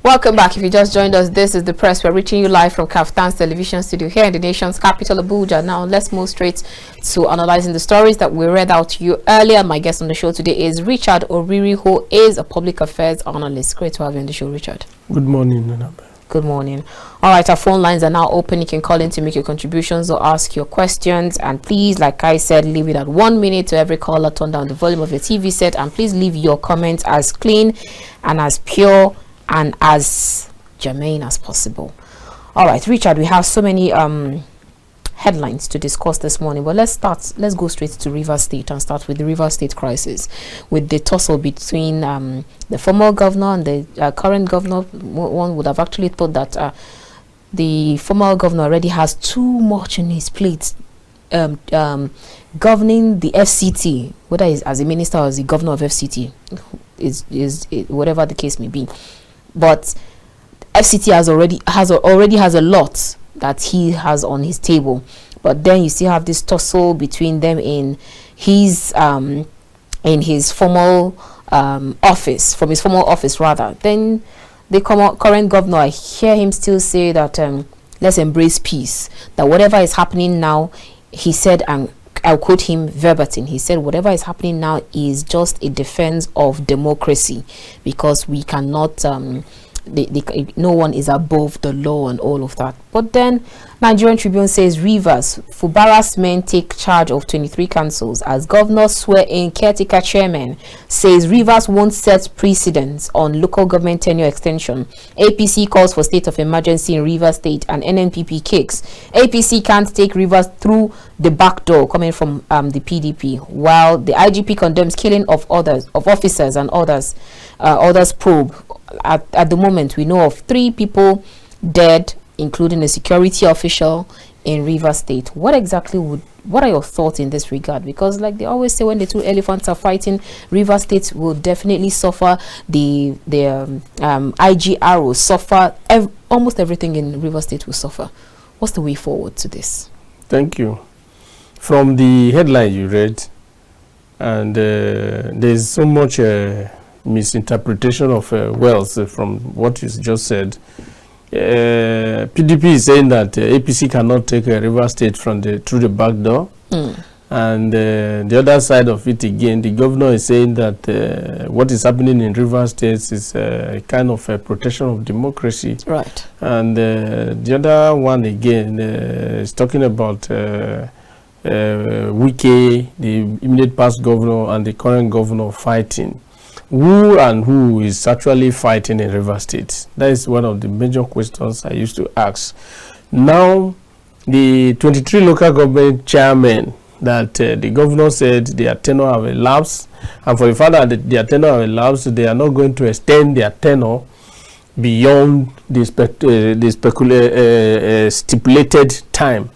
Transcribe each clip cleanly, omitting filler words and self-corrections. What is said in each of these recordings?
Welcome back. If you just joined us, this is The Press. We're reaching you live from KAFTAN's television studio here in the nation's capital, Abuja. Now, let's move straight to analyzing the stories that we read out to you earlier. My guest on the show today is Richard Oriri, who is a public affairs analyst. Great to have you on the show, Richard. Good morning, Annabel. Good morning. All right, our phone lines are now open. You can call in to make your contributions or ask your questions. And please, like I said, leave it at 1 minute to every caller. Turn down the volume of your TV set. And please leave your comments as clean and as pure and as germane as possible. All right, Richard, we have so many headlines to discuss this morning, but let's go straight to Rivers State and start with the Rivers State crisis, with the tussle between the former governor and the current governor. One would have actually thought that the former governor already has too much on his plate, governing the FCT, whether it's as a minister or as the governor of FCT, is whatever the case may be. But FCT already has a lot that he has on his table, but then you still have this tussle between them in his formal office, from his formal office rather. Then the current governor, I hear him still say that let's embrace peace, that whatever is happening now, he said, and I'll quote him verbatim, he said whatever is happening now is just a defense of democracy, because we cannot no one is above the law and all of that. But then Nigerian Tribune says Rivers, Fubara's men take charge of 23 councils as governors swear in caretaker chairman, says Rivers won't set precedents on local government tenure extension. APC calls for state of emergency in Rivers State and NNPP kicks. APC can't take Rivers through the back door, coming from the PDP, while the IGP condemns killing of officers and others probe. At the moment, we know of 3 people dead, including a security official in Rivers State. What are your thoughts in this regard? Because like they always say, when the 2 elephants are fighting, Rivers State will definitely suffer. The IGR will suffer. Almost everything in Rivers State will suffer. What's the way forward to this? Thank you. From the headline you read, and there's so much misinterpretation of wealth from what you just said. PDP is saying that APC cannot take Rivers State through the back door, and the other side of it again, the governor is saying that what is happening in Rivers State is a kind of a protection of democracy. Right. And the other one again is talking about Wike, the immediate past governor, and the current governor fighting. Who is actually fighting in Rivers State? That is one of the major questions I used to ask. Now, the 23 local government chairmen that the governor said their tenure have elapsed, and for the fact that their tenure have elapsed, they are not going to extend their tenure beyond the stipulated time.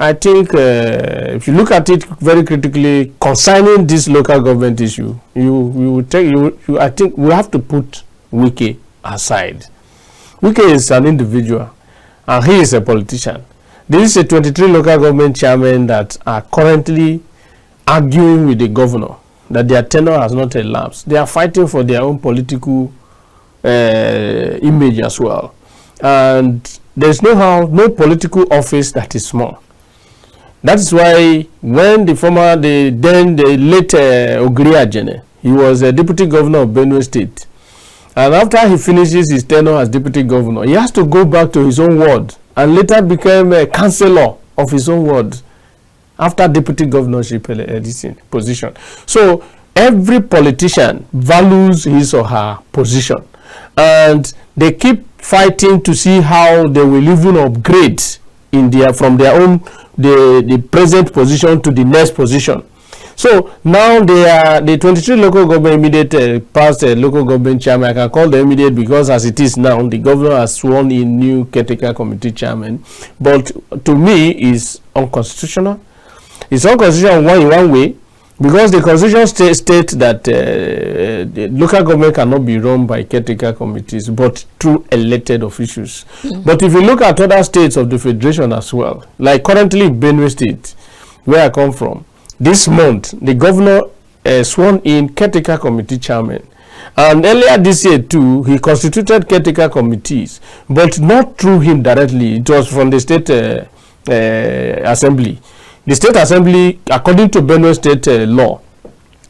I think if you look at it very critically concerning this local government issue, I think we have to put Wike aside. Wike is an individual and he is a politician. This is a 23 local government chairmen that are currently arguing with the governor that their tenure has not elapsed. They are fighting for their own political image as well. And there's no political office that is small. That is why when the late Oriri Ajene, he was a deputy governor of Benue State, and after he finishes his tenure as deputy governor, he has to go back to his own ward and later became a councillor of his own ward after deputy governorship position. So every politician values his or her position, and they keep fighting to see how they will even upgrade from their own the present position to the next position. So now they are the 23 local government immediate past local government chairman. I can call them immediate because as it is now, the governor has sworn in new caretaker committee chairman. But to me, is unconstitutional. It's unconstitutional in one way, because the constitution states that the local government cannot be run by caretaker committees, but through elected officials. But if you look at other states of the federation as well, like currently Benue State, where I come from, this month the governor sworn in caretaker committee chairman, And earlier this year too, he constituted caretaker committees, but not through him directly. It was from the state assembly. The state assembly, according to Benue state law,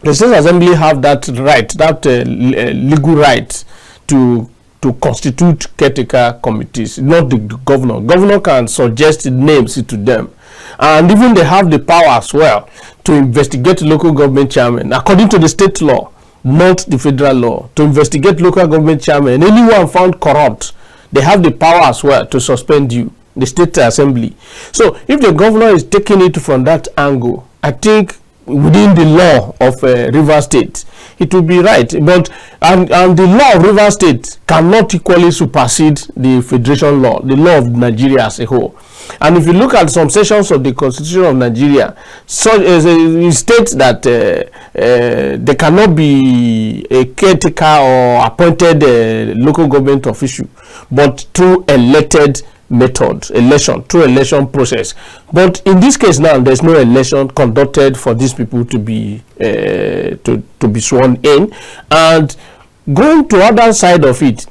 the state assembly have that right, that legal right to constitute caretaker committees, not the governor. Governor can suggest names to them, and even they have the power as well to investigate local government chairman, according to the state law, not the federal law, to investigate local government chairman. Anyone found corrupt, they have the power as well to suspend you, the state assembly. So if the governor is taking it from that angle, I think within the law of River State, it will be right. But and the law of River State cannot equally supersede the federation law, the law of Nigeria as a whole. And if you look at some sections of the Constitution of Nigeria, so it states that there cannot be a caretaker or appointed local government official, but through elected method, through election process. But in this case now, there's no election conducted for these people to be sworn in. And going to other side of it,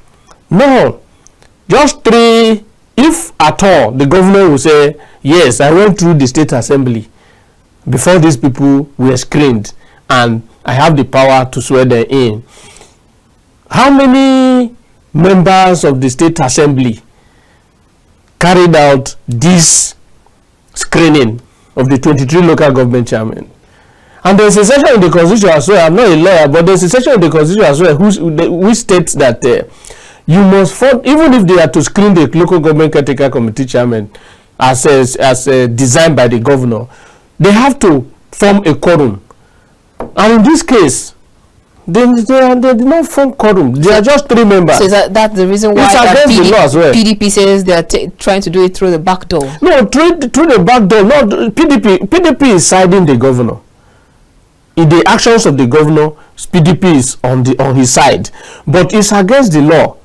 no, just three. If at all, the governor will say, yes, I went through the state assembly before these people were screened and I have the power to swear them in. How many members of the state assembly carried out this screening of the 23 local government chairmen? And there's a section in the constitution as well, I'm not a lawyer, but there's a section in the constitution as well which states that you must form, even if they are to screen the local government caretaker committee chairman as designed by the governor, they have to form a quorum. And in this case, they did not form quorum. They are just three members. So that's the reason why PDP says they are trying to do it through the back door. No, through the back door. No, PDP is siding the governor. In the actions of the governor, PDP is on his side, but it's against the law.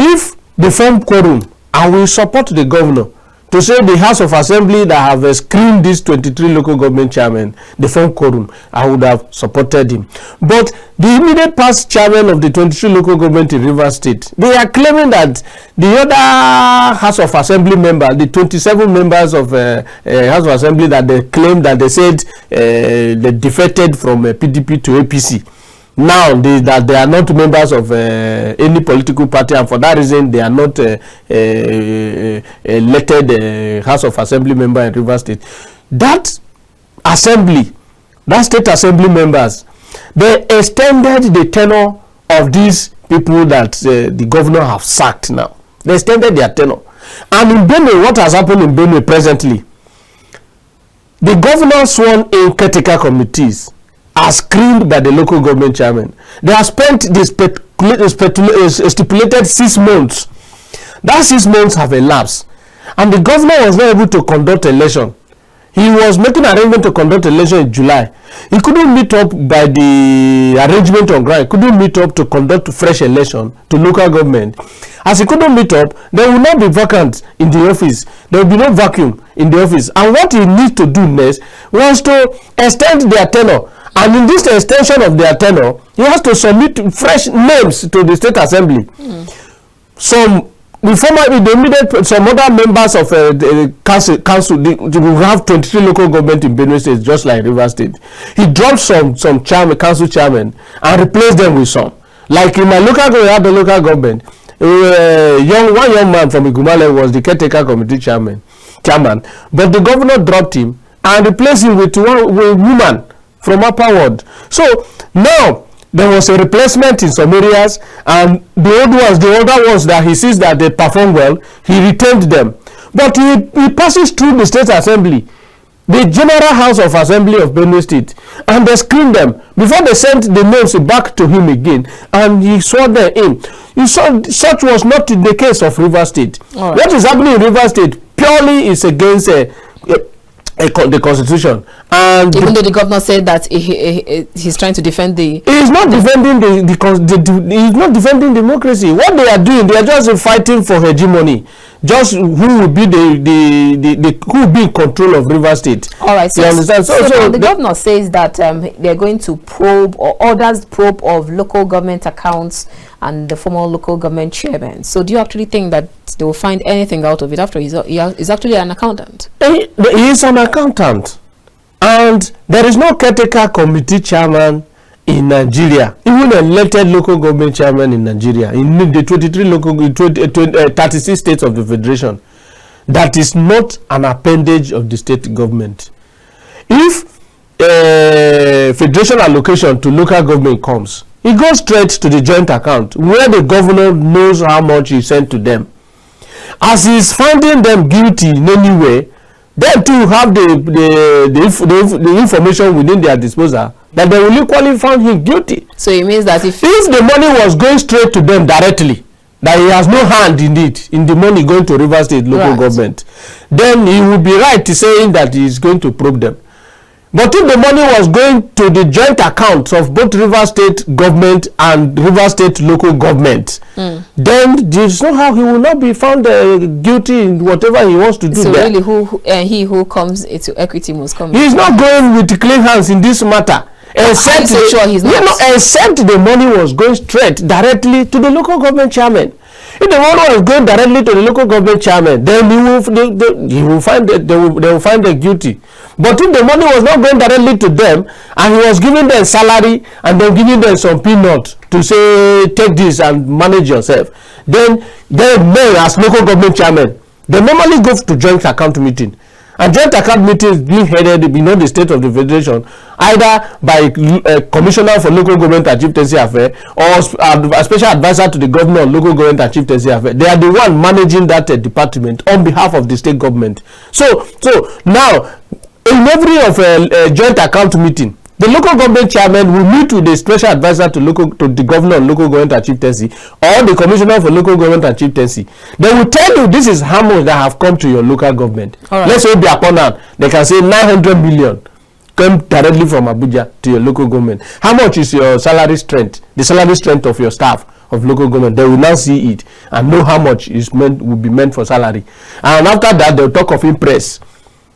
If they form quorum and we support the governor to say the House of Assembly that have screened these 23 local government chairmen, they form quorum, I would have supported him. But the immediate past chairman of the 23 local government in River State, they are claiming that the other House of Assembly members, the 27 members of House of Assembly that they claimed that they said they defected from PDP to APC. Now that they are not members of any political party, and for that reason they are not elected House of Assembly member in River State. That assembly, that state assembly members, they extended the tenure of these people that the governor have sacked now. They extended their tenure. And in Benue, what has happened in Benue presently? The governor sworn in caretaker committees are screened by the local government chairman. They have spent the stipulated 6 months. That 6 months have elapsed, and the governor was not able to conduct election. He was making arrangement to conduct election in July. He couldn't meet up by the arrangement on ground. He couldn't meet up to conduct fresh election to local government. As he couldn't meet up, there will not be vacant in the office. There will be no vacuum in the office. And what he needs to do next was to extend their tenure. And in this extension of their tenure, he has to submit fresh names to the state assembly. Some other members of the council, they will have 23 local government in Benue State, just like River State. He dropped some council chairmen and replaced them with some. Like in my local government, one young man from Igumale was the caretaker committee chairman, but the governor dropped him and replaced him with a woman from Upper Ward. So now there was a replacement in some areas, and the older ones that he sees that they perform well, he retained them. But he passes through the state assembly, the General House of Assembly of Benue State, and they screened them before they sent the names back to him again, and he swore them in. Such was not the case of River State. Right. What is happening in River State purely is against the constitution, and even though the governor said that he's trying to defend he's not defending he's not defending democracy. What they are doing, they are just fighting for hegemony. just who will be the who will be in control of Rivers State. All right. You understand? So the governor says that they're going to probe or orders probe of local government accounts and the former local government chairman. So do you actually think that they will find anything out of it after he's actually an accountant? He is an accountant, and there is no caretaker committee chairman in Nigeria, even elected local government chairman in Nigeria, in the 36 states of the federation, that is not an appendage of the state government. If federation allocation to local government comes, it goes straight to the joint account where the governor knows how much he sent to them. As he is finding them guilty in any way, they too have the information within their disposal that they will equally find him guilty. So it means that if the money was going straight to them directly, that he has no hand in it, in the money going to Rivers State local government, then he would be right to saying that he is going to probe them. But if the money was going to the joint accounts of both Rivers State government and Rivers State local government, then there's no how he will not be found guilty in whatever he wants to do. So there. really, he who comes into equity must come. He is not going with clean hands in this matter. Except except the money was going straight directly to the local government chairman. If the money was going directly to the local government chairman, then they will find them guilty. But if the money was not going directly to them, and he was giving them salary and then giving them some peanuts to say take this and manage yourself, then as local government chairman, they normally go to joint account meeting. And joint account meeting is being headed in the state of the federation either by a commissioner for local government and chieftaincy affairs or a special advisor to the governor on local government and chieftaincy affairs. They are the one managing that department on behalf of the state government. So now, in every of a joint account meeting, the local government chairman will meet with the special advisor to the governor on local government and chieftaincy or the commissioner for local government and chieftaincy. They will tell you this is how much that have come to your local government. Right. Let's say their opponent, they can say 900 million come directly from Abuja to your local government. How much is your salary strength, the salary strength of your staff of local government? They will now see it and know how much will be meant for salary. And after that, they will talk of impress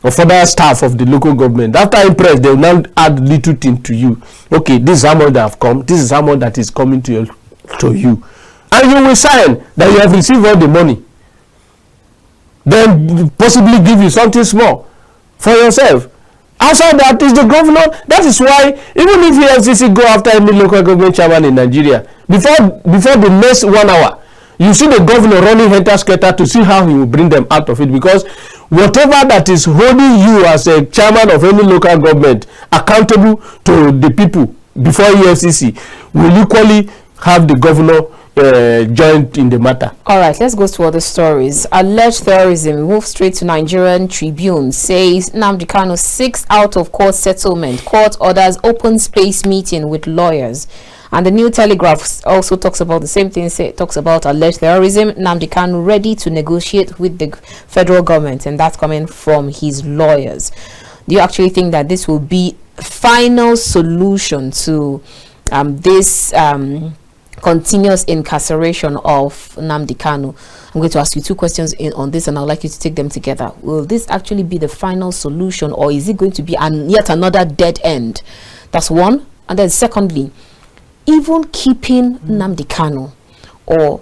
or further staff of the local government. After impress, they will now add little thing to you. Okay, this is how much that have come. This is how much that is coming to you. And you will sign that you have received all the money. Then possibly give you something small for yourself. Outside that is the governor. That is why even if the FCC go after any local government chairman in Nigeria, before the next 1 hour, you see the governor running helter-skelter to see how he will bring them out of it, because whatever that is holding you as a chairman of any local government accountable to the people before EFCC will equally have the governor joined in the matter. All right, let's go to other stories. Alleged terrorism. Move straight to Nigerian Tribune. Says Nnamdi Kanu seeks out of court settlement. Court orders open space meeting with lawyers. And the New Telegraph also talks about the same thing. Talks about alleged terrorism. Nnamdi Kanu ready to negotiate with the federal government, and that's coming from his lawyers. Do you actually think that this will be final solution to this continuous incarceration of Nnamdi Kanu? I'm going to ask you two questions on this, and I'd like you to take them together. Will this actually be the final solution, or is it going to be yet another dead end? That's one. And then secondly, even keeping Nnamdi Kanu, or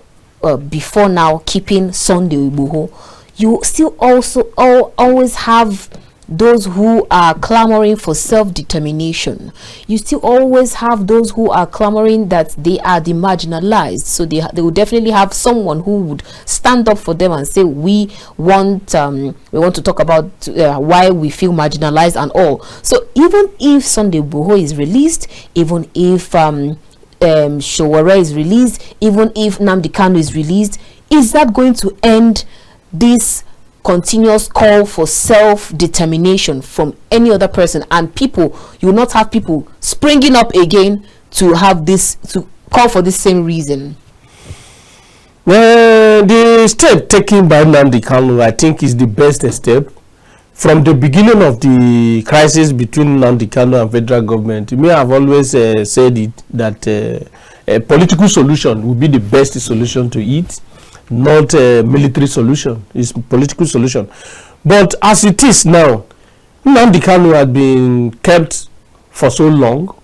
before now keeping Sunday Igboho, you still also always have those who are clamoring for self-determination. You still always have those who are clamoring that they are the marginalized. So they will definitely have someone who would stand up for them and say, we want to talk about why we feel marginalized and all. So even if Sunday Igboho is released, even if Showore is released, even if Nnamdi Kanu is released, is that going to end this continuous call for self-determination from any other person? And people, you will not have people springing up again to have this, to call for the same reason. Well, the step taken by Nnamdi Kanu, I think, is the best step. From the beginning of the crisis between Nnamdi Kanu and federal government, me have always said it that a political solution would be the best solution to it. not a military solution. It's a political solution. But as it is now, Nnamdi Kanu has been kept for so long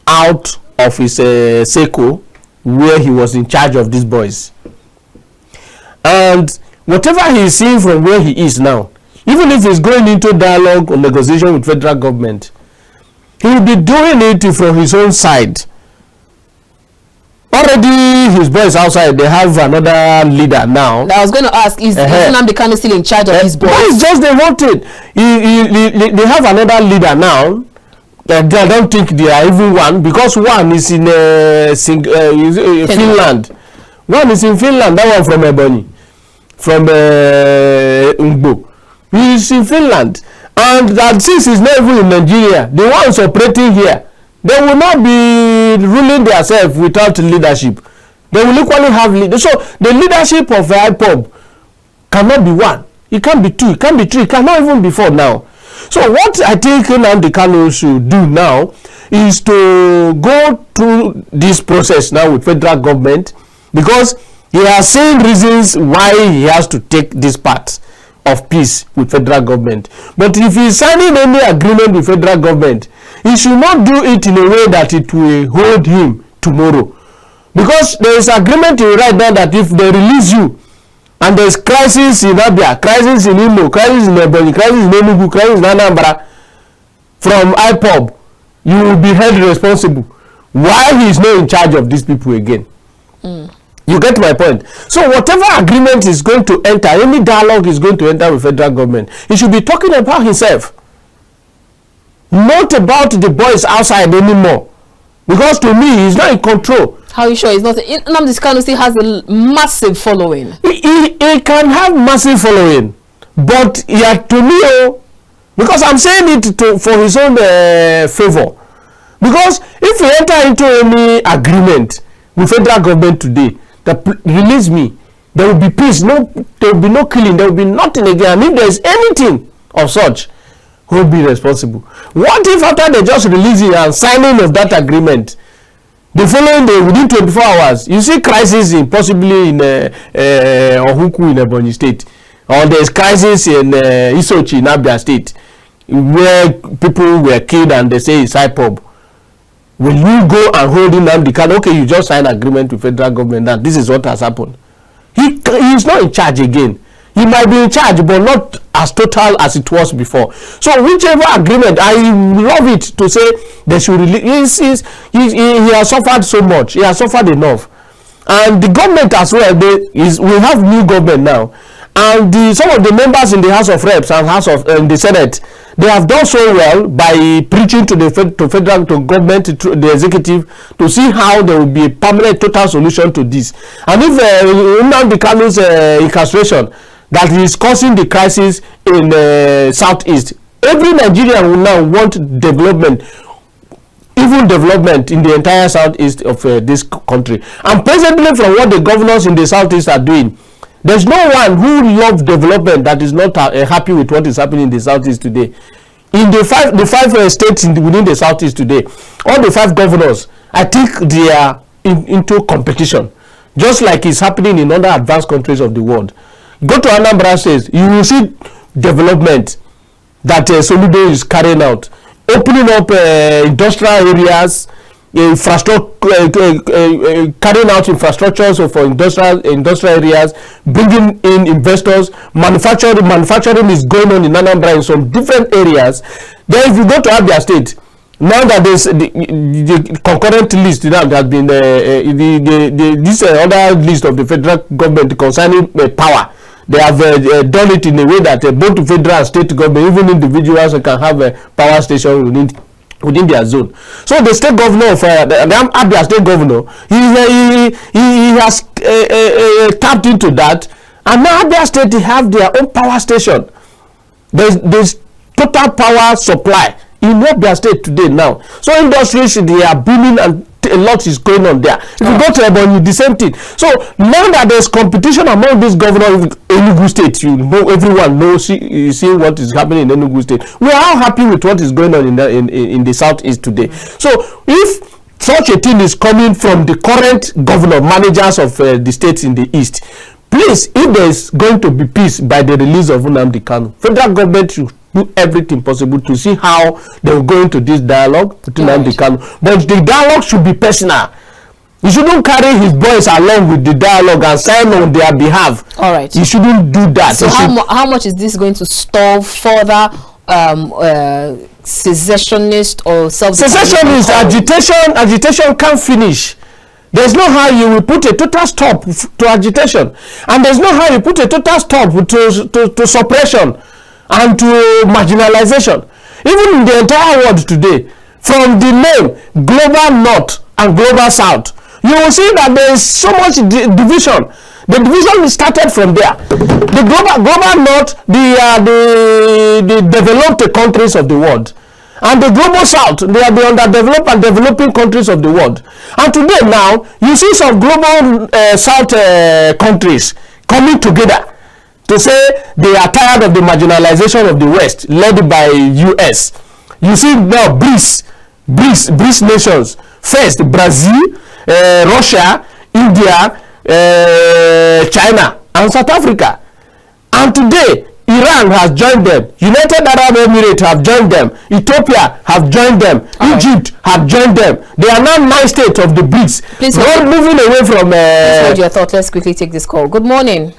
out of his SECO, where he was in charge of these boys. And whatever he is seeing from where he is now, even if he's going into dialogue or negotiation with federal government, he will be doing it from his own side. Already his boys outside, they have another leader now. I was going to ask, is Nnamdi Kanu still in charge of his boys? It's just they wanted. They have another leader now. I don't think they are even one, because one is in Finland. One is in Finland, that one from Ebony, from Ungbo. He is in Finland. And that since he's not even in Nigeria, the ones operating here, they will not be ruling themselves without leadership. They will equally have leadership. So the leadership of IPOB cannot be one. It can't be two. It can't be three. It cannot even be four now. So what I think Nnamdi Kanu should do now is to go through this process now with federal government, because he has seen reasons why he has to take this part of peace with federal government. But if he is signing any agreement with federal government, he should not do it in a way that it will hold him tomorrow. Because there is agreement in right now that if they release you, and there is crisis in Abia, crisis in Imo, crisis in Ebonyi, crisis in Enugu, crisis in Anambra, from IPOB, you will be held responsible. Why he is not in charge of these people again? You get my point? So whatever agreement is going to enter, any dialogue is going to enter with federal government, he should be talking about himself, not about the boys outside anymore. Because to me, he's not in control. How are you sure he's not? Nnamdi Kanu still has a massive following. He can have massive following, but yeah, to me, because I'm saying it for his own favor. Because if we enter into any agreement with federal government today, that release me, there will be peace. No, there will be no killing. There will be nothing again. And if there is anything of such, who will be responsible? What if after they just releasing and signing of that agreement, the following day, within 24 hours, you see crisis in possibly in Ohuku in Ebonyi State, or there is crisis in Isochi in Abia State, where people were killed and they say it's IPOB. Will you go and hold Nnamdi Kanu? Okay, you just signed agreement with federal government that this is what has happened. He is not in charge again. He might be in charge, but not as total as it was before. So whichever agreement, I love it to say they should release. He has suffered so much. He has suffered enough. And the government as well, we have new government now. And some of the members in the House of Reps and House of the Senate, they have done so well by preaching to the federal government, to the executive, to see how there will be a permanent total solution to this. And if Nnamdi Kanu's incarceration that is causing the crisis in Southeast, every Nigerian will now want development, even development in the entire Southeast of this country. And presently, from what the governors in the Southeast are doing, there's no one who loves development that is not happy with what is happening in the Southeast today. In the five states within the Southeast today, all the 5 governors, I think they are into competition, just like it's happening in other advanced countries of the world. Go to Anambra State, you will see development that Soludo is carrying out, opening up industrial areas, carrying out infrastructures for industrial areas, bringing in investors. Manufacturing is going on in Anambra in some different areas. Then if you go to Abia State, now that there's the concurrent list that has been this other list of the federal government concerning power, they have done it in a way that both federal and state government, even individuals, can have a power station within their zone. So the state governor of the Abia state governor, he has tapped into that, and now Abia state they have their own power station. There's total power supply in Abia state today now. So industries, they are booming and a lot is going on there. If you go to Ebonyi, the same thing. So now that there's competition among these governors in Enugu State, you know, everyone knows, you see what is happening in Enugu State. We are all happy with what is going on in the Southeast today. So if such a thing is coming from the current governor, managers of the states in the East, please least if there is going to be peace by the release of Nnamdi Kanu, federal government should do everything possible to see how they will go into this dialogue with Nnamdi Kanu. But the dialogue should be personal. You shouldn't carry his boys along with the dialogue and sign on their behalf. All right. You shouldn't do that. So how much is this going to stall further secessionist or self-secessionist agitation can't finish. There's no how you will put a total stop to agitation, and there's no how you put a total stop to suppression and to marginalization. Even in the entire world today, from the name Global North and Global South, you will see that there is so much division. The division started from there. The global North, the developed countries of the world, and the global South, they are the underdeveloped and developing countries of the world. And today now, you see some global South countries coming together to say they are tired of the marginalization of the West, led by US. You see now BRICS nations. First, Brazil, Russia, India, China, and South Africa. And today, Iran has joined them. United Arab Emirates have joined them. Ethiopia have joined them. Egypt have joined them. They are now 9 states of the BRICS. Please moving away from. Please hold your thought. Let's quickly take this call. Good morning.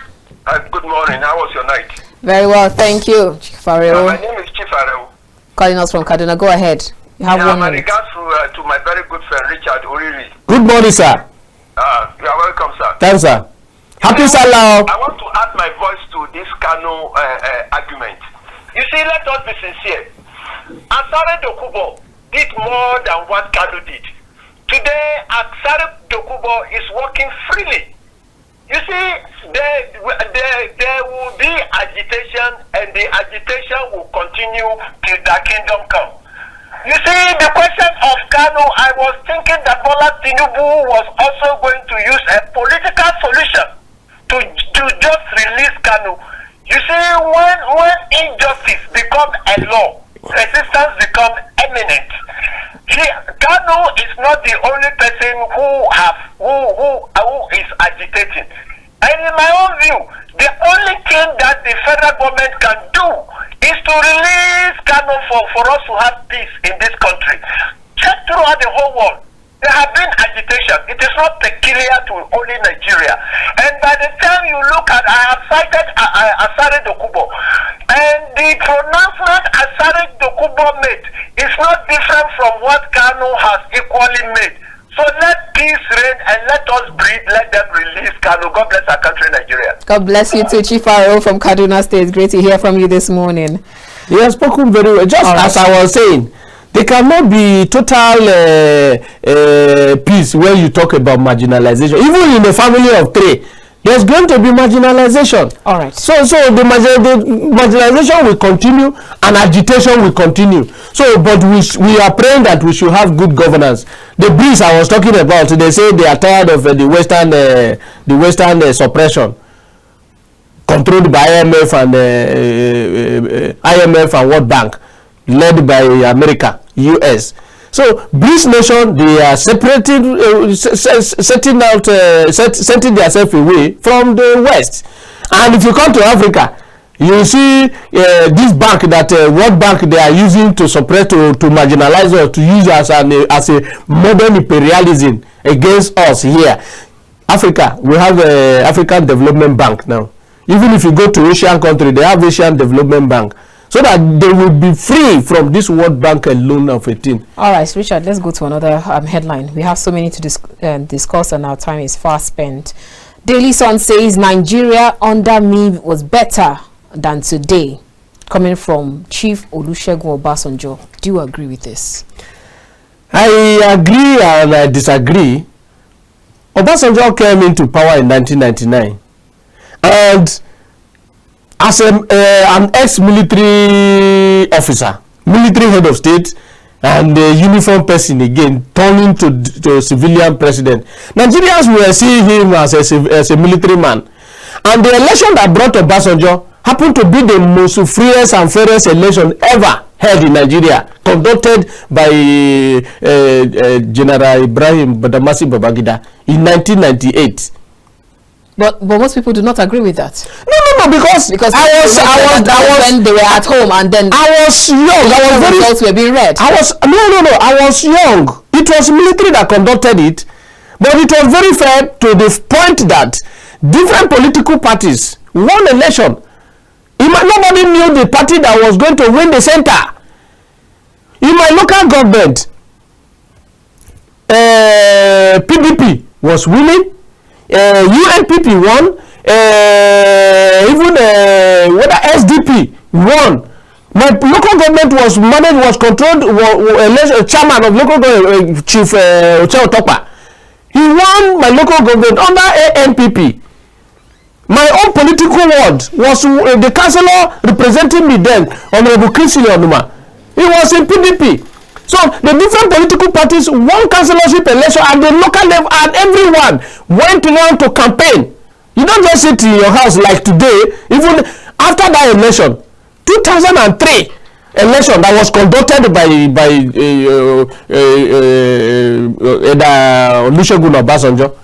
Good morning. How was your night? Very well, thank you, Chief Fareo. My name is Chief Fareo. Calling us from Kaduna. Go ahead. You have 1 minute. Regards to my very good friend Richard Oriri. Good morning, sir. You are welcome, sir. Thanks, sir. Happy Salah. I want to add my voice to this Kanu argument. You see, let us be sincere. Asare Dokubo did more than what Kanu did. Today, Asare Dokubo is working freely. You see, there will be agitation, and the agitation will continue till the kingdom come. You see, the question of Kanu, I was thinking that Bola Tinubu was also going to use a political solution to just release Kanu. You see, when injustice becomes a law, resistance becomes eminent. Kanu is not the only person who is agitating. And in my own view, the only thing that the federal government can do is to release Kanu for us to have peace in this country. Check throughout the whole world. There have been agitation. It is not peculiar to only Nigeria. And by the time you look at, I have cited Asare Dokubo, and the pronouncement Asare Dokubo made is not different from what Kanu has equally made. So let peace reign and let us breathe. Let them release Kanu. God bless our country, Nigeria. God bless you too, Chief Fareo from Kaduna State. Great to hear from you this morning. He has spoken very well. Just as I was saying, there cannot be total peace when you talk about marginalization. Even in the family of 3, there's going to be marginalization. All right. So the marginalization will continue and agitation will continue. So, but we are praying that we should have good governance. The BRICS I was talking about, they say they are tired of the Western suppression controlled by IMF and World Bank, led by America, US. So BRICS nation, they are separating, setting themselves away from the West. And if you come to Africa, you see this bank that World Bank they are using to suppress, to marginalize us, to use as a modern imperialism against us here. Africa, we have the African Development Bank now. Even if you go to Asian country, they have Asian Development Bank, so that they will be free from this World Bank loan of 18. All right, Richard, let's go to another headline. We have so many to discuss, and our time is fast spent. Daily Sun says Nigeria under me was better than today, coming from Chief Olusegun Obasanjo. Do you agree with this? I agree and I disagree. Obasanjo came into power in 1999, and as an ex-military officer, military head of state, and a uniform person again, turning to a civilian president, Nigerians were seeing him as a military man. And the election that brought Obasanjo happened to be the most freest and fairest election ever held in Nigeria, conducted by General Ibrahim Badamasi Babangida in 1998. But most people do not agree with that. No, because I was when they were at home, and then I was young. Results were being read. I was young. It was military that conducted it, but it was very fair to the point that different political parties won election. Nobody knew the party that was going to win the center. In my local government, PDP was winning. UNPP won, even whether SDP won. My local government was managed, was controlled, chairman of local government, Chief Oche Otokpa. He won my local government under ANPP. My own political ward was the councillor representing me then, Honorable Christy Onuma. He was in PDP. So the different political parties won councillorship election at the local level, and everyone went around to campaign. You don't just sit in your house like today. Even after that election, 2003 election that was conducted by Olusegun Obasanjo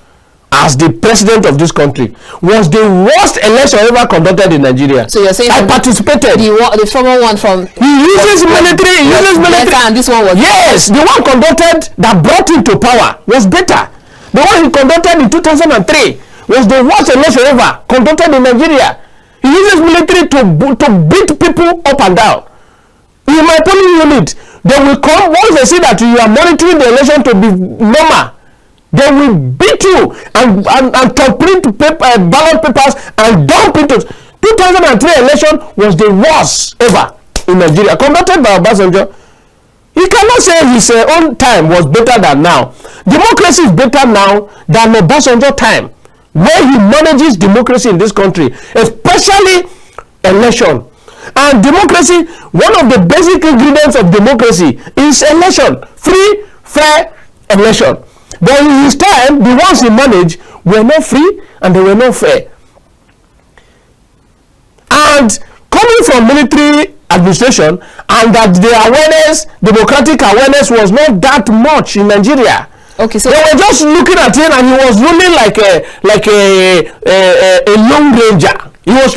as the president of this country was the worst election ever conducted in Nigeria. So you're saying I participated. The former one from he uses military, and this one was yes, the one conducted that brought him to power was better. The one he conducted in 2003 was the worst election ever conducted in Nigeria. He uses military to beat people up and down. In my polling unit, they will come once they see that you are monitoring the election to be normal. They will beat you and complete ballot papers and dump into 2003 election was the worst ever in Nigeria, conducted by Obasanjo. He cannot say his own time was better than now. Democracy is better now than Obasanjo time, where he manages democracy in this country, especially election. And democracy, one of the basic ingredients of democracy is election, free, fair election. But in his time, the ones he managed were not free and they were not fair. And coming from military administration, and that the awareness, democratic awareness was not that much in Nigeria. Okay, so they were just looking at him, and he was ruling like a lone ranger. He was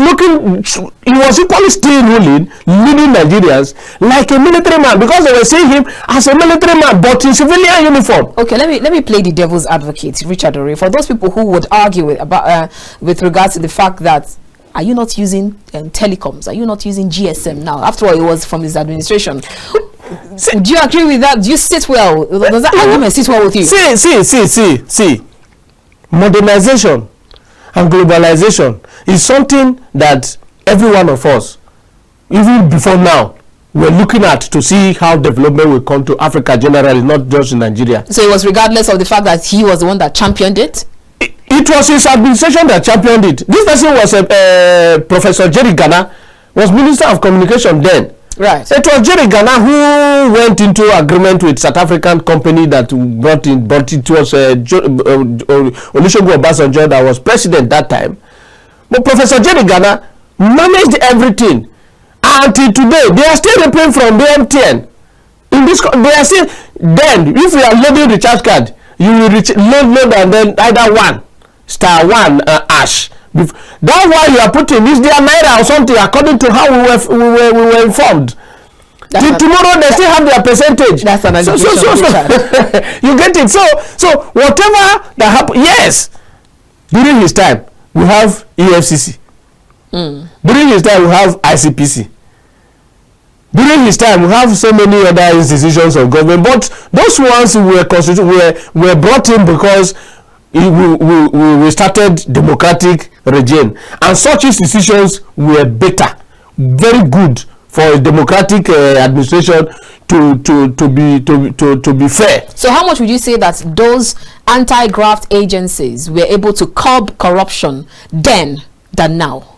equally still leading Nigerians like a military man, because they were seeing him as a military man but in civilian uniform. Okay, let me play the devil's advocate, Richard Oriri, for those people who would argue with regards to the fact that, are you not using telecoms? Are you not using GSM now? After all, it was from his administration. Do you agree with that? Do you sit well? Does that argument sit well with you? See. Modernization and globalization is something that every one of us, even before now, we're looking at to see how development will come to Africa generally, not just in Nigeria. So it was regardless of the fact that he was the one that championed it? It was his administration that championed it. This person was Professor Jerry Ghana, was Minister of Communication then. Right. It was Jerry Ghana who went into agreement with South African company that brought in, but it was Olusegun Obasanjo that was president that time. But Professor Jerry Ghana managed everything. Until today, they are still repaying from the MTN. In this, they are still, then, if you are loading the recharge card, you will load and then either *1 #, that's why you are putting this there naira or something according to how we were informed. Till tomorrow they still have their percentage. That's an education. So you get it. So whatever that happen, yes. During his time we have EFCC. During his time we have ICPC. During his time we have so many other institutions of government, but those ones were brought in because we started democratic regime, and such institutions were better, very good for a democratic administration to be fair. So how much would you say that those anti-graft agencies were able to curb corruption then than now?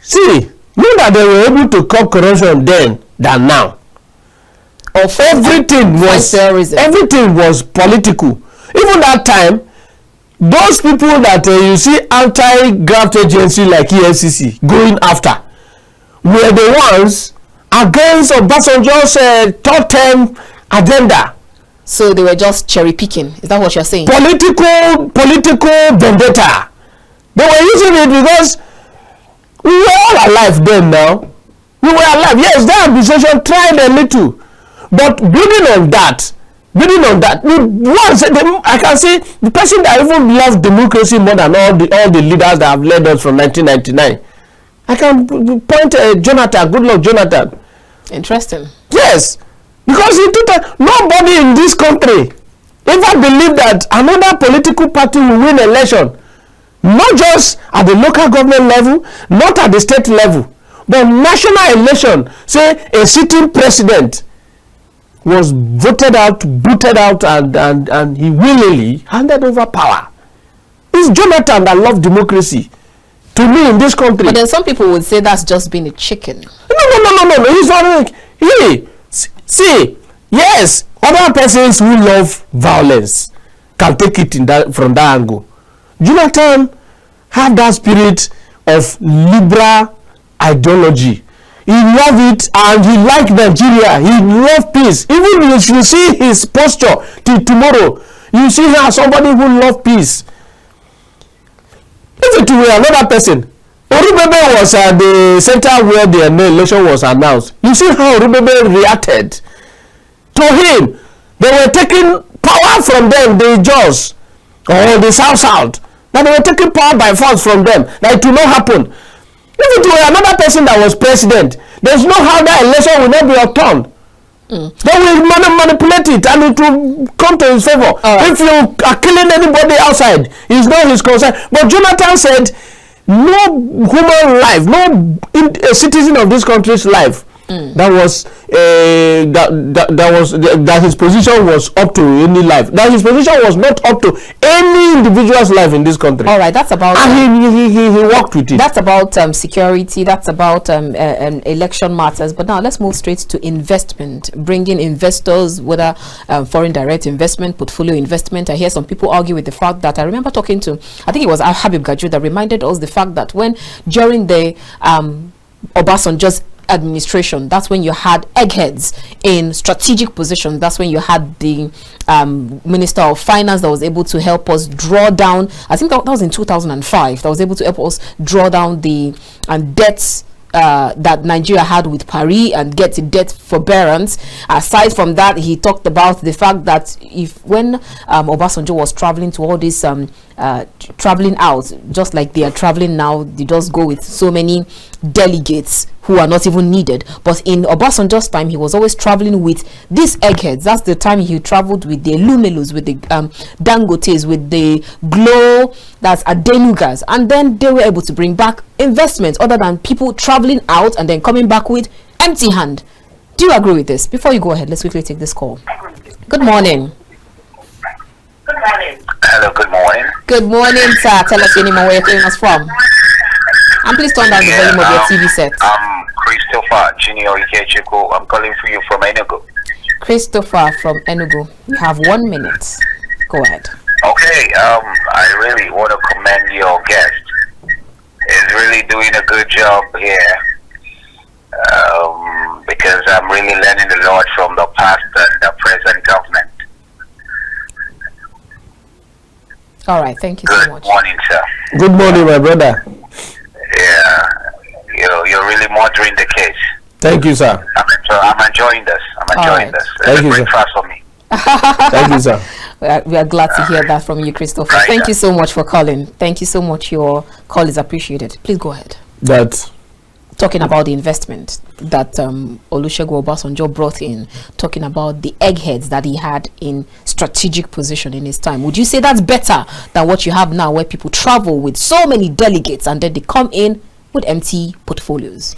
See, not that they were able to curb corruption then than now. Everything was political. Even that time, those people that you see anti-graft agency like EFCC going after were the ones against Obasanjo's third term agenda. So they were just cherry picking. Is that what you're saying? Political vendetta. They were using it because we were all alive then now. We were alive. Yes, that administration tried a little. But building on that, I can say the person that even loved democracy more than all the leaders that have led us from 1999. I can point Jonathan, good luck Jonathan. Interesting. Yes, because nobody in this country ever believed that another political party will win election. Not just at the local government level, not at the state level, but national election. Say a sitting president was voted out, booted out, and he willingly handed over power. It's Jonathan that loved democracy. To me, in this country. But then some people would say that's just being a chicken. No. He's not. See, yes, other persons who love violence can take it from that angle. Jonathan had that spirit of liberal ideology. He loved it and he liked Nigeria. He loved peace. Even if you see his posture till tomorrow, you see how somebody who loved peace. If it were another person, Oriri was at the center where the election was announced. You see how Oriri reacted to him. They were taking power from them, the Jaws or the South. That they were taking power by force from them. That it will not happen. If it were another person that was president, there's no how that election will not be overturned. They will manipulate it and it will come to his favor. If you are killing anybody outside, it's not his concern. But Jonathan said, no human life, no citizen of this country's life that his position was up to any life. That his position was not up to any individual's life in this country. All right, that's about. And he worked with it. That's about security. That's about election matters. But now let's move straight to investment, bringing investors, whether foreign direct investment, portfolio investment. I hear some people argue with the fact that I remember talking to, I think it was Habib Gaju that reminded us the fact that when during the Obasanjo's administration, that's when you had eggheads in strategic positions. That's when you had the Minister of Finance that was able to help us draw down, I think that was in 2005, that was able to help us draw down the debts that Nigeria had with Paris and get the debt forbearance. Aside from that, he talked about the fact that when Obasanjo was traveling to all this traveling out, just like they are traveling now, they just go with so many delegates who are not even needed. But in Obasanjo's time, he was always traveling with these eggheads. That's the time he traveled with the Lumelus, with the Dangotes, with the Glow, that's Adenugas, and then they were able to bring back investments other than people traveling out and then coming back with empty hand. Do you agree with this? Before you go ahead, let's quickly take this call. Good morning. Good morning. Hello, good morning. Good morning, sir. Tell us your name and where you're calling us from. And please turn down the volume of your TV set. I'm Christopher Junior Ikechukwu. I'm calling for you from Enugu. Christopher from Enugu. You have 1 minute. Go ahead. Okay, I really want to commend your guest. He's really doing a good job here. Because I'm really learning a lot from the past and the present government. All right, thank you so much. Good morning, sir. Good morning, my brother. Yeah, you're really murdering the case. Thank you, sir. I'm enjoying this. I'm enjoying this. Thank you, sir. Breakfast for me. Thank you, sir. We are glad to hear that from you, Christopher. Right, thank you so much for calling. Thank you so much. Your call is appreciated. Please go ahead. Talking about the investment that Olusegun Obasanjo brought in, talking about the eggheads that he had in strategic position in his time. Would you say that's better than what you have now, where people travel with so many delegates and then they come in with empty portfolios?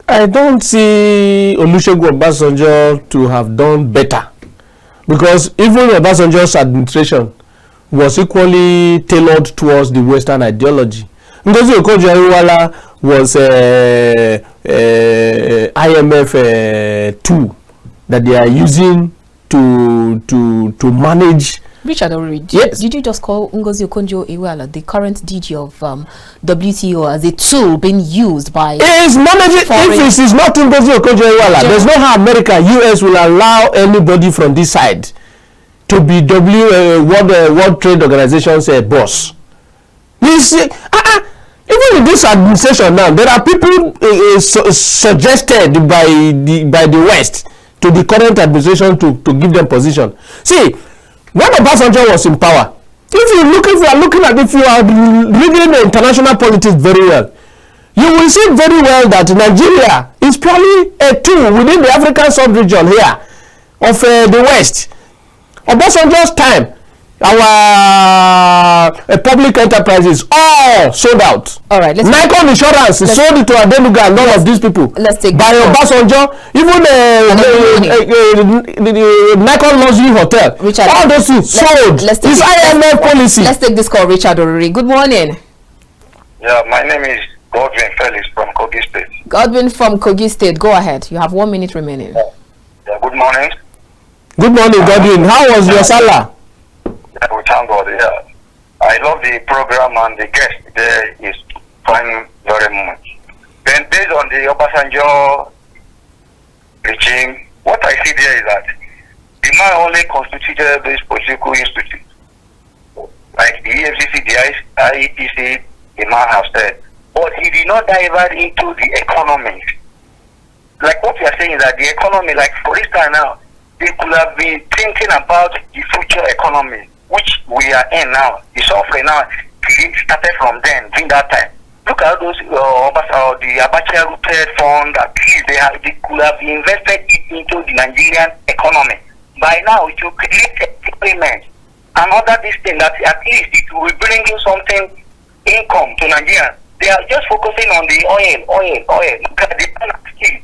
I don't see Olusegun Obasanjo to have done better, because even Obasanjo's administration was equally tailored towards the Western ideology. Ngozi Okonjo-Iweala was IMF 2 that they are using to manage. Richard Oriri, yes. Did you just call Ngozi Okonjo-Iweala, the current DG of WTO, as a tool being used by? It is managing. If it is not Ngozi Okonjo-Iweala, there's no how America, US will allow anybody from this side to be World Trade Organization's boss. You see, even in this administration now, there are people suggested by the West to the current administration to give them position. See, when Obasanjo was in power, if you are reading the international politics very well, you will see very well that Nigeria is probably a tool within the African sub-region here of the West. Obasanjo's time, our public enterprises all sold out. All right, Nikon Insurance sold it to Adenuga and all of these people. Let's take by Obasanjo, even the Nikon Luxury Hotel, Richard, all those things sold. It's IMF policy. Let's take this call. Richard Oriri, good morning. Yeah, my name is Godwin Felix from Kogi State. Godwin from Kogi State, go ahead. You have 1 minute remaining. Yeah, good morning. Good morning, Godwin. How was your Salah? Yeah, we thank God. Yeah, I love the program and the guest there is fine very much. Then based on the Obasanjo regime, what I see there is that the man only constituted this political institute. Like the EFCC, the IEPC, the man has said. But he did not divert into the economy. Like what we are saying is that the economy, like for instance now, they could have been thinking about the future economy, which we are in now. The software now started from then, during that time. Look at those the Abacha rooted fund that they could have invested into the Nigerian economy. By now, it will create employment and other this thing that at least it will be bringing something income to Nigeria. They are just focusing on the oil. Look at the skill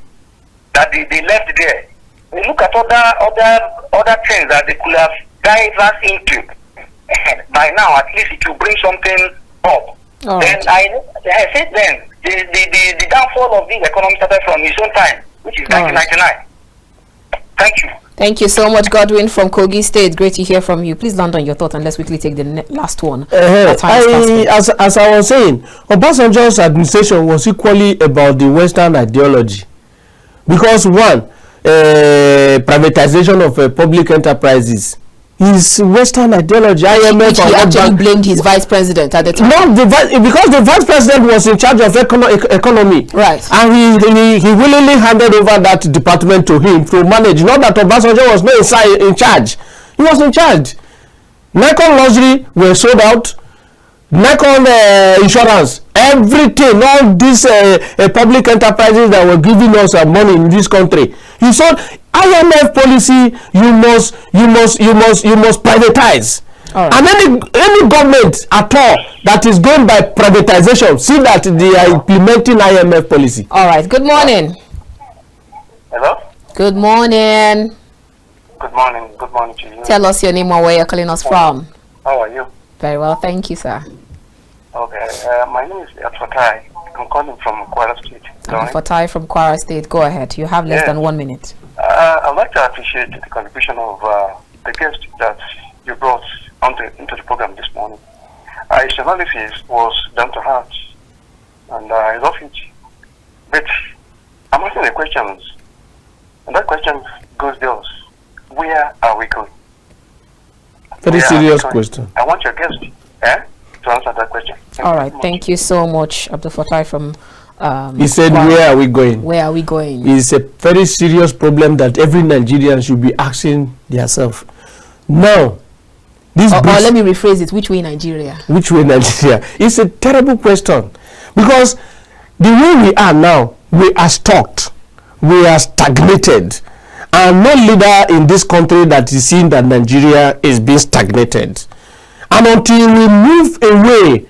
that they left there. We look at other things that they could have dived into. By now, at least it will bring something up. All then right. I said then the downfall of this economy started from his own time, which is 1999. Thank you. Thank you so much, Godwin from Kogi State. Great to hear from you. Please land on your thoughts and let's quickly take the last one. As I was saying, Obasanjo's administration was equally about the Western ideology. Because one, privatization of public enterprises is Western ideology. IMF he actually blamed his vice president at the time. No, because the vice president was in charge of economy. Right. And he willingly handed over that department to him to manage. Not that Obasanjo was not in charge. He was in charge. Nikon Luxury were sold out. Nikon Insurance, everything, all these public enterprises that were giving us money in this country. You saw IMF policy. You must privatize. Right. And any government at all that is going by privatization, see that they are implementing IMF policy. All right. Good morning. Hello. Good morning. Good morning. Good morning to you. Tell us your name and where you're calling us from. How are you? Very well, thank you, sir. Okay, my name is Fatai. I'm calling from Kwara State. Fatai from Kwara State. Go ahead. You have less than 1 minute. I'd like to appreciate the contribution of the guest that you brought into the program this morning. His analysis was down to heart, and I love it. But I'm asking the questions, and that question goes thus: where are we going? Very serious question. I want your guest to answer that question. All right, thank you so much, Abdul Fatai from. He said, "Where are we going? Where are we going?" It's a very serious problem that every Nigerian should be asking themselves. Now, this. Or let me rephrase it: which way Nigeria? Which way Nigeria? It's a terrible question because the way we are now, we are stuck, we are stagnated. And no leader in this country that is seeing that Nigeria is being stagnated. And until we move away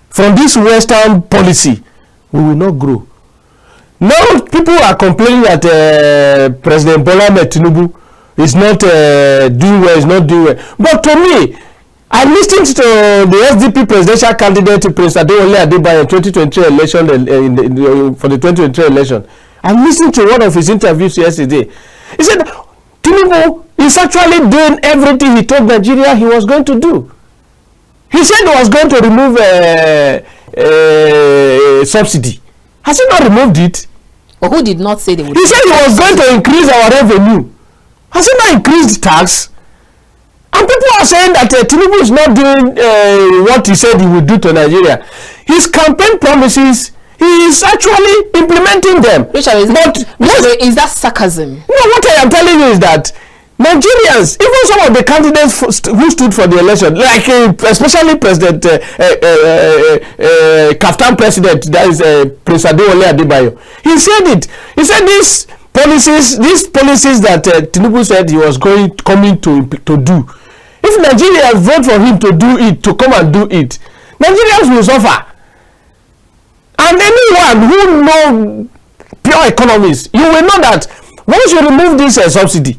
from this Western policy, we will not grow. Now people are complaining that President Bola Ahmed Tinubu is not doing well, is not doing well. But to me, I listened to the SDP presidential candidate, President Adewale Adebayo, 2023 election, for the 2023 election. I listened to one of his interviews yesterday. He said Tinubu is actually doing everything he told Nigeria he was going to do. He said he was going to remove subsidy. Has he not removed it? But who did not say they would? He said he was going to increase our revenue. Has he not increased tax? And people are saying that Tinubu is not doing what he said he would do to Nigeria. His campaign promises, he is actually implementing them. Richard, is that sarcasm? No, what I am telling you is that Nigerians, even some of the candidates who stood for the election, like especially President KAFTAN president, that is Prince Adewale Adebayo, he said it. He said these policies that Tinubu said he was coming to do. If Nigerians vote for him to do it, to come and do it, Nigerians will suffer. And anyone who know pure economists, you will know that once you remove this subsidy,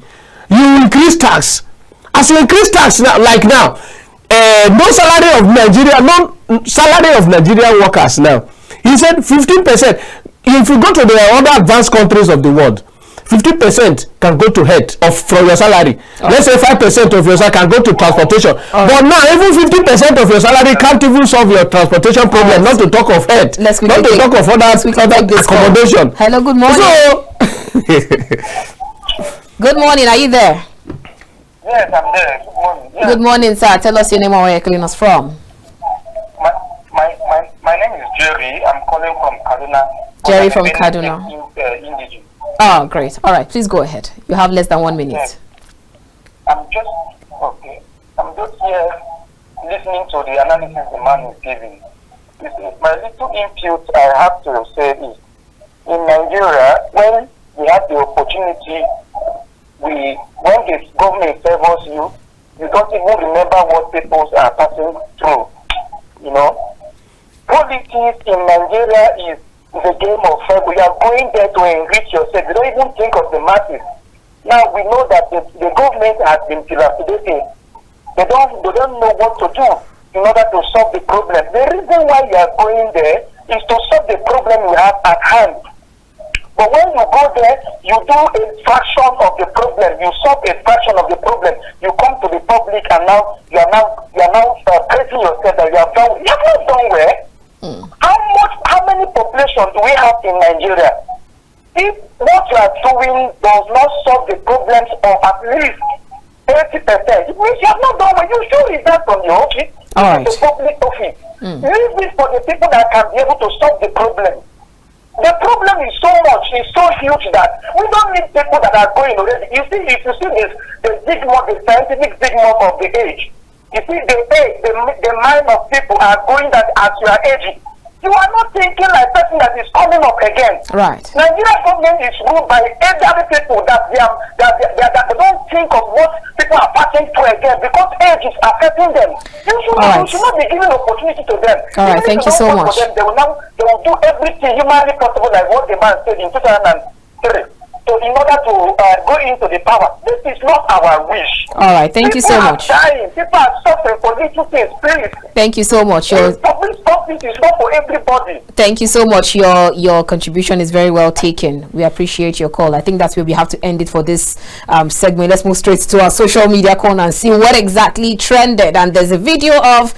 you increase tax. As you increase tax now, like now, no salary of Nigerian workers now. He said 15%. If you go to the other advanced countries of the world, 50% can go to health from your salary. Let's say 5% of your salary can go to transportation. But now even 50% of your salary can't even solve your transportation problem. Not to talk of health. Not to talk of other accommodation. Hello, good morning. Good morning. Are you there? Yes, I'm there. Good morning. Yes. Good morning, sir. Tell us your name and where you're calling us from. My name is Jerry. I'm calling from Kaduna. Jerry from Kaduna. Oh, great. All right, please go ahead. You have less than 1 minute. Yes. I'm just here listening to the analysis the man is giving. My little input I have to say is, in Nigeria, when we have the opportunity, when the government favors you, you don't even remember what people are passing through. You know, politics in Nigeria is a game of favor. You are going there to enrich yourself. You don't even think of the masses. Now we know that the government has been dilapidated. They don't know what to do in order to solve the problem. The reason why you are going there is to solve the problem you have at hand. But when you go there, you do a fraction of the problem. You solve a fraction of the problem. You come to the public, and now you are now praising yourself that you have done. You have not done well. How many population do we have in Nigeria? If what you are doing does not solve the problems of at least 30%, it means you have not done well. You should resign from your office. All right. The public office. Leave this for the people that can be able to solve the problem. The problem is so much, it's so huge that we don't need people that are going already. You see, if you see the stigma, the scientific stigma of the age, you see the mind of people are going that as you are aging. You are not thinking like person that is coming up again. Right. Nigeria government is ruled by elderly people that they don't think of what people are passing through again because age is affecting them. You should not be giving opportunity to them. All right, thank you so much. They will do everything humanly possible, like what the man said in 2003. So in order to go into the power, this is not our wish. All right, thank you so much. People are dying. People are suffering for little things. Please. Thank you so much. Public service is not for everybody. Thank you so much. Your contribution is very well taken. We appreciate your call. I think that's where we have to end it for this segment. Let's move straight to our social media corner and see what exactly trended. And there's a video of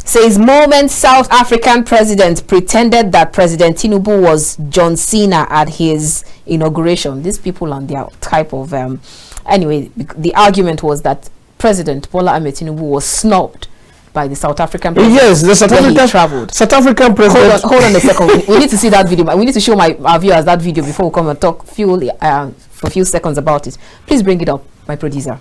says moment South African president pretended that President Tinubu was John Cena at his inauguration. These people and their type of anyway, the argument was that President Bola Ahmed Tinubu was snubbed by the South African president. Yes, the South African president. Hold on a second. We need to see that video. We need to show our viewers that video before we come and talk for a few seconds about it. Please bring it up, my producer.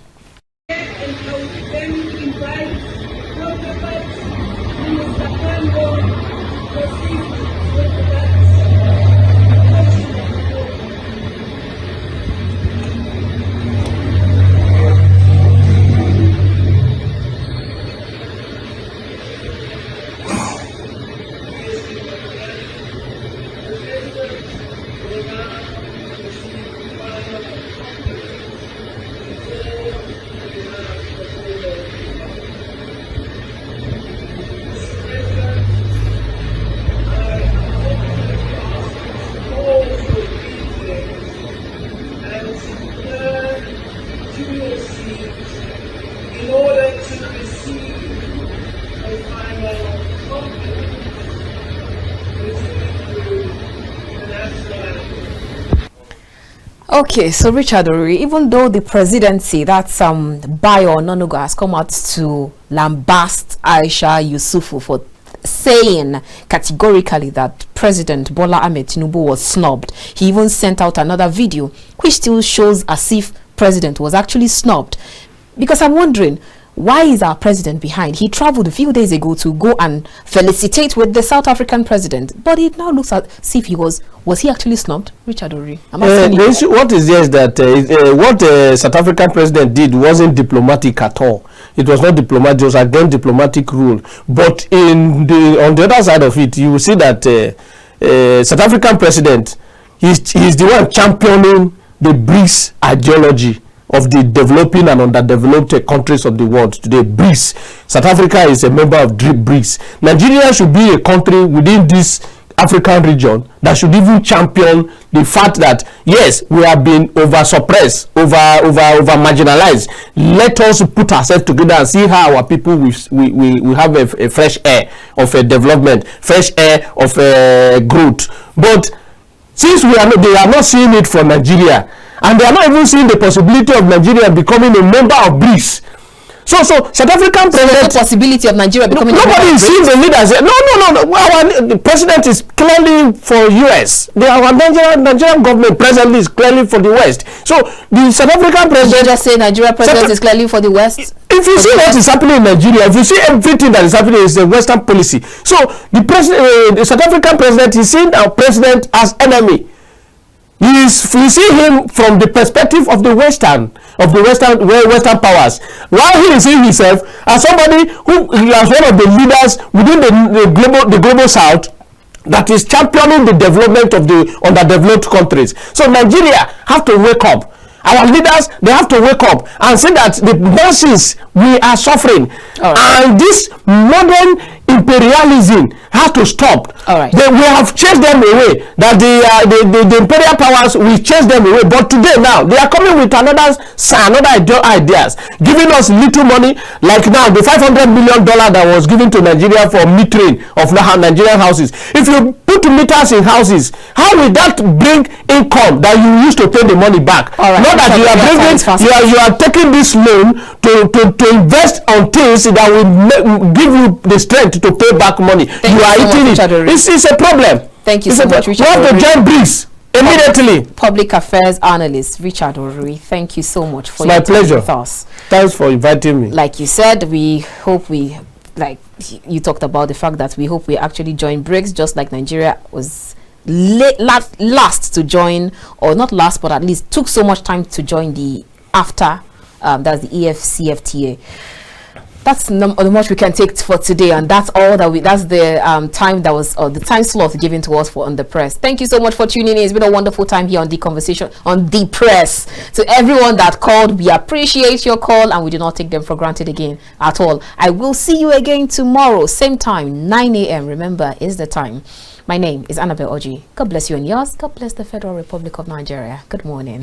Okay, so Richard Oriri, even though the presidency, that's Bayo Ononuga, has come out to lambast Aisha Yusufu for saying categorically that President Bola Ahmed Tinubu was snubbed. He even sent out another video which still shows as if President was actually snubbed. Because I'm wondering, why is our president behind? He traveled a few days ago to go and felicitate with the South African president, but it now looks as if he was he actually snubbed? Richard Oriri, what is there is that what the South African president did wasn't diplomatic at all. It was not diplomatic, it was against diplomatic rule. But on the other side of it, you will see that South African president, he's the one championing the BRICS ideology of the developing and underdeveloped countries of the world today. BRICS. South Africa is a member of BRICS. Nigeria should be a country within this African region that should even champion the fact that yes, we have been over suppressed, over marginalized. Let us put ourselves together and see how our people we have a fresh air of development, fresh air of growth. But since they are not seeing it from Nigeria, and they are not even seeing the possibility of Nigeria becoming a member of BRICS. So South African president, the possibility of Nigeria becoming nobody is seeing the leaders. No. The president is clearly for US. Our Nigerian government presently is clearly for the West. So the South African president. Did you just say Nigeria president is clearly for the West? If you see what is happening in Nigeria, if you see everything that is happening is a Western policy. So the South African president is seeing our president as enemy. We see him from the perspective of the Western powers, while he is seeing himself as somebody who is one of the leaders within the global South that is championing the development of the underdeveloped countries. So Nigeria have to wake up. Our leaders, they have to wake up and see that the nonsense we are suffering, and this modern imperialism has to stop. We have chased them away. That the imperial powers, we chased them away. But today now they are coming with another ideas, giving us little money. Like now the $500 million that was given to Nigeria for metering of Nigerian houses. If you put meters in houses, how will that bring income that you used to pay the money back? Not that you are bringing, you are taking this loan to invest on things that will give you the strength to pay back money. You are eating it. It's a problem. Thank you so much, Richard. We have to join BRICS immediately. Public affairs analyst Richard Oriri, thank you so much for your time pleasure with us. Thanks for inviting me. Like you said, we hope you talked about the fact that we hope we actually join BRICS, just like Nigeria was last to join, or not last, but at least took so much time to join the AFTA, that's the EFCFTA. That's the much we can take for today, and that's all that that's the time that was, or the time slot given to us for On the Press. Thank you so much for tuning in. It's been a wonderful time here on the conversation on the press. To everyone that called, we appreciate your call, and we do not take them for granted again at all. I will see you again tomorrow, same time, 9 a.m. Remember, is the time. My name is Annabel Orji. God bless you and yours. God bless the Federal Republic of Nigeria. Good morning.